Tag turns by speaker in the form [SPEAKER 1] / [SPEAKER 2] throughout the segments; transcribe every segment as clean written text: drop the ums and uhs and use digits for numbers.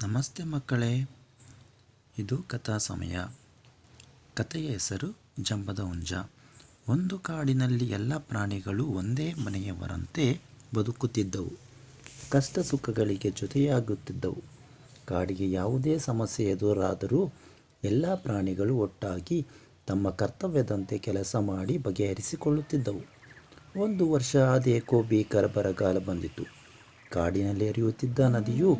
[SPEAKER 1] ನಮಸ್ತೆ ಮಕ್ಕಳೇ, ಇದು ಕಥಾ ಸಮಯ. ಕಥೆಯ ಹೆಸರು ಜಂಬದ ಹುಂಜ. ಒಂದು ಕಾಡಿನಲ್ಲಿ ಎಲ್ಲ ಪ್ರಾಣಿಗಳು ಒಂದೇ ಮನೆಯವರಂತೆ ಬದುಕುತ್ತಿದ್ದವು. ಕಷ್ಟ ಸುಖಗಳಿಗೆ ಜೊತೆಯಾಗುತ್ತಿದ್ದವು. ಕಾಡಿಗೆ ಯಾವುದೇ ಸಮಸ್ಯೆ ಎದುರಾದರೂ ಎಲ್ಲ ಪ್ರಾಣಿಗಳು ಒಟ್ಟಾಗಿ ತಮ್ಮ ಕರ್ತವ್ಯದಂತೆ ಕೆಲಸ ಮಾಡಿ ಬಗೆಹರಿಸಿಕೊಳ್ಳುತ್ತಿದ್ದವು. ಒಂದು ವರ್ಷ ಅದೇಕೋ ಭೀಕರ ಬರಗಾಲ ಬಂದಿತು. ಕಾಡಿನಲ್ಲಿ ಹರಿಯುತ್ತಿದ್ದ ನದಿಯು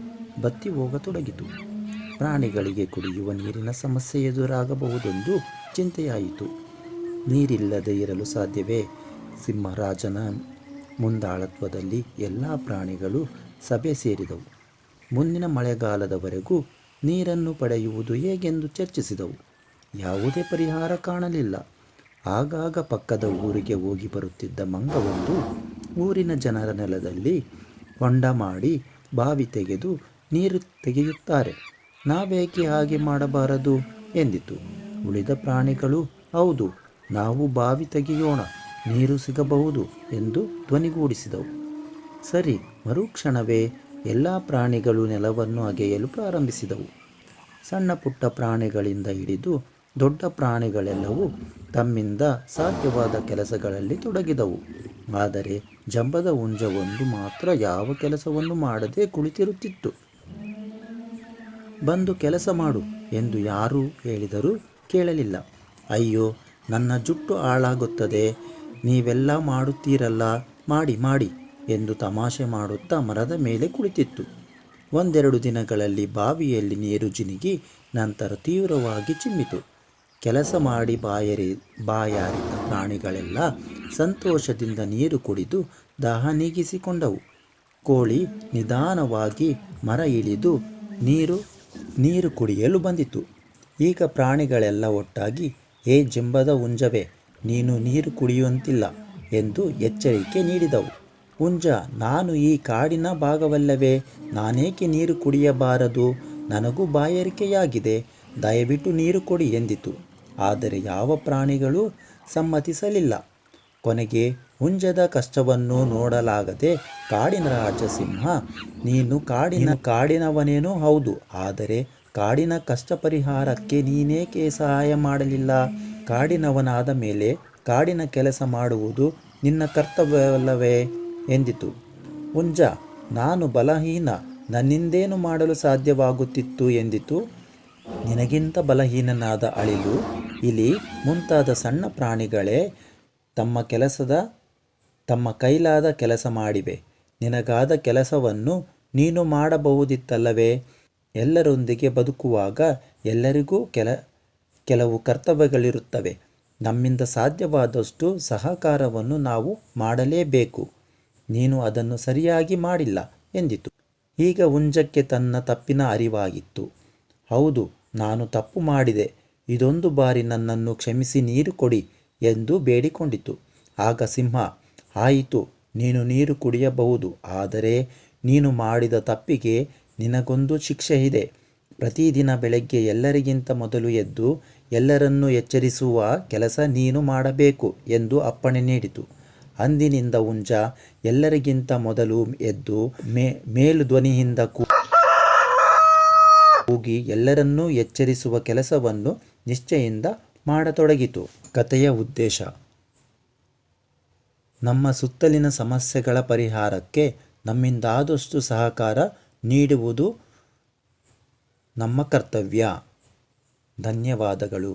[SPEAKER 1] ಬತ್ತಿ ಹೋಗತೊಡಗಿತು. ಪ್ರಾಣಿಗಳಿಗೆ ಕುಡಿಯುವ ನೀರಿನ ಸಮಸ್ಯೆ ಎದುರಾಗಬಹುದೆಂದು ಚಿಂತೆಯಾಯಿತು. ನೀರಿಲ್ಲದೆ ಇರಲು ಸಾಧ್ಯವೇ? ಸಿಂಹರಾಜನ ಮುಂದಾಳತ್ವದಲ್ಲಿ ಎಲ್ಲ ಪ್ರಾಣಿಗಳು ಸಭೆ ಸೇರಿದವು. ಮುಂದಿನ ಮಳೆಗಾಲದವರೆಗೂ ನೀರನ್ನು ಪಡೆಯುವುದು ಹೇಗೆಂದು ಚರ್ಚಿಸಿದವು. ಯಾವುದೇ ಪರಿಹಾರ ಕಾಣಲಿಲ್ಲ. ಆಗಾಗ ಪಕ್ಕದ ಊರಿಗೆ ಹೋಗಿ ಬರುತ್ತಿದ್ದ ಮಂಗವೊಂದು ಊರಿನ ಜನರ ನೆಲದಲ್ಲಿ ಹೊಂಡ ಮಾಡಿ ಬಾವಿ ತೆಗೆದು ನೀರು ತೆಗೆಯುತ್ತಾರೆ, ನಾವೇಕೆ ಹಾಗೆ ಮಾಡಬಾರದು ಎಂದಿತು. ಉಳಿದ ಪ್ರಾಣಿಗಳು, ಹೌದು, ನಾವು ಬಾವಿ ತೆಗೆಯೋಣ, ನೀರು ಸಿಗಬಹುದು ಎಂದು ಧ್ವನಿಗೂಡಿಸಿದವು. ಸರಿ, ಮರುಕ್ಷಣವೇ ಎಲ್ಲ ಪ್ರಾಣಿಗಳು ನೆಲವನ್ನು ಅಗೆಯಲು ಪ್ರಾರಂಭಿಸಿದವು. ಸಣ್ಣ ಪುಟ್ಟ ಪ್ರಾಣಿಗಳಿಂದ ಹಿಡಿದು ದೊಡ್ಡ ಪ್ರಾಣಿಗಳೆಲ್ಲವೂ ತಮ್ಮಿಂದ ಸಾಧ್ಯವಾದ ಕೆಲಸಗಳಲ್ಲಿ ತೊಡಗಿದವು. ಆದರೆ ಜಂಬದ ಹುಂಜವೊಂದು ಮಾತ್ರ ಯಾವ ಕೆಲಸವನ್ನು ಮಾಡದೆ ಕುಳಿತಿರುತ್ತಿತ್ತು. ಬಂದು ಕೆಲಸ ಮಾಡು ಎಂದು ಯಾರು ಹೇಳಿದರೂ ಕೇಳಲಿಲ್ಲ. ಅಯ್ಯೋ, ನನ್ನ ಜುಟ್ಟು ಹಾಳಾಗುತ್ತದೆ, ನೀವೆಲ್ಲ ಮಾಡುತ್ತೀರಲ್ಲ, ಮಾಡಿ ಮಾಡಿ ಎಂದು ತಮಾಷೆ ಮಾಡುತ್ತಾ ಮರದ ಮೇಲೆ ಕುಳಿತಿತ್ತು. ಒಂದೆರಡು ದಿನಗಳಲ್ಲಿ ಬಾವಿಯಲ್ಲಿ ನೀರು ಜಿನುಗಿ ನಂತರ ತೀವ್ರವಾಗಿ ಚಿಮ್ಮಿತು. ಕೆಲಸ ಮಾಡಿ ಬಾಯಾರಿದ ಪ್ರಾಣಿಗಳೆಲ್ಲ ಸಂತೋಷದಿಂದ ನೀರು ಕುಡಿದು ದಾಹ ನೀಗಿಸಿಕೊಂಡವು. ಕೋಳಿ ನಿಧಾನವಾಗಿ ಮರ ಇಳಿದು ನೀರು ಕುಡಿಯಲು ಬಂದಿತು. ಈಗ ಪ್ರಾಣಿಗಳೆಲ್ಲ ಒಟ್ಟಾಗಿ, ಏ ಜಂಬದ ಹುಂಜವೇ, ನೀನು ನೀರು ಕುಡಿಯುವಂತಿಲ್ಲ ಎಂದು ಎಚ್ಚರಿಕೆ ನೀಡಿದವು. ಹುಂಜ, ನಾನು ಈ ಕಾಡಿನ ಭಾಗವಲ್ಲವೇ, ನಾನೇಕೆ ನೀರು ಕುಡಿಯಬಾರದು? ನನಗೂ ಬಾಯಾರಿಕೆಯಾಗಿದೆ, ದಯವಿಟ್ಟು ನೀರು ಕೊಡಿ ಎಂದಿತು. ಆದರೆ ಯಾವ ಪ್ರಾಣಿಗಳೂ ಸಮ್ಮತಿಸಲಿಲ್ಲ. ಕೊನೆಗೆ ಹುಂಜದ ಕಷ್ಟವನ್ನು ನೋಡಲಾಗದೆ ಕಾಡಿನ ರಾಜ ಸಿಂಹ, ನೀನು ಕಾಡಿನವನೇನೋ ಹೌದು, ಆದರೆ ಕಾಡಿನ ಕಷ್ಟ ಪರಿಹಾರಕ್ಕೆ ನೀನೇಕೆ ಸಹಾಯ ಮಾಡಲಿಲ್ಲ? ಕಾಡಿನವನಾದ ಮೇಲೆ ಕಾಡಿನ ಕೆಲಸ ಮಾಡುವುದು ನಿನ್ನ ಕರ್ತವ್ಯವಲ್ಲವೇ ಎಂದಿತು. ಹುಂಜ, ನಾನು ಬಲಹೀನ, ನನ್ನಿಂದೇನು ಮಾಡಲು ಸಾಧ್ಯವಾಗುತ್ತಿತ್ತು ಎಂದಿತು. ನಿನಗಿಂತ ಬಲಹೀನನಾದ ಅಳಿಲು, ಇಲಿ ಮುಂತಾದ ಸಣ್ಣ ಪ್ರಾಣಿಗಳೇ ತಮ್ಮ ಕೈಲಾದ ಕೆಲಸ ಮಾಡಿವೆ. ನಿನಗಾದ ಕೆಲಸವನ್ನು ನೀನು ಮಾಡಬಹುದಿತ್ತಲ್ಲವೇ? ಎಲ್ಲರೊಂದಿಗೆ ಬದುಕುವಾಗ ಎಲ್ಲರಿಗೂ ಕೆಲವು ಕರ್ತವ್ಯಗಳಿರುತ್ತವೆ. ನಮ್ಮಿಂದ ಸಾಧ್ಯವಾದಷ್ಟು ಸಹಕಾರವನ್ನು ನಾವು ಮಾಡಲೇಬೇಕು. ನೀನು ಅದನ್ನು ಸರಿಯಾಗಿ ಮಾಡಿಲ್ಲ ಎಂದಿತು. ಈಗ ಹುಂಜಕ್ಕೆ ತನ್ನ ತಪ್ಪಿನ ಅರಿವಾಗಿತ್ತು. ಹೌದು, ನಾನು ತಪ್ಪು ಮಾಡಿದೆ, ಇದೊಂದು ಬಾರಿ ನನ್ನನ್ನು ಕ್ಷಮಿಸಿ ನೀರು ಕೊಡಿ ಎಂದು ಬೇಡಿಕೊಂಡಿತು. ಆಗ ಸಿಂಹ, ಆಯಿತು, ನೀನು ನೀರು ಕುಡಿಯಬಹುದು, ಆದರೆ ನೀನು ಮಾಡಿದ ತಪ್ಪಿಗೆ ನಿನಗೊಂದು ಶಿಕ್ಷೆ ಇದೆ. ಪ್ರತಿದಿನ ಬೆಳಗ್ಗೆ ಎಲ್ಲರಿಗಿಂತ ಮೊದಲು ಎದ್ದು ಎಲ್ಲರನ್ನೂ ಎಚ್ಚರಿಸುವ ಕೆಲಸ ನೀನು ಮಾಡಬೇಕು ಎಂದು ಅಪ್ಪಣೆ ನೀಡಿತು. ಅಂದಿನಿಂದ ಹುಂಜ ಎಲ್ಲರಿಗಿಂತ ಮೊದಲು ಎದ್ದು ಮೇಲು ಧ್ವನಿಯಿಂದ ಕೂಗಿ ಎಲ್ಲರನ್ನೂ ಎಚ್ಚರಿಸುವ ಕೆಲಸವನ್ನು ನಿಷ್ಠೆಯಿಂದ ಮಾಡತೊಡಗಿತು. ಕಥೆಯ ಉದ್ದೇಶ: ನಮ್ಮ ಸುತ್ತಲಿನ ಸಮಸ್ಯೆಗಳ ಪರಿಹಾರಕ್ಕೆ ನಮ್ಮಿಂದಾದಷ್ಟು ಸಹಕಾರ ನೀಡುವುದು ನಮ್ಮ ಕರ್ತವ್ಯ. ಧನ್ಯವಾದಗಳು.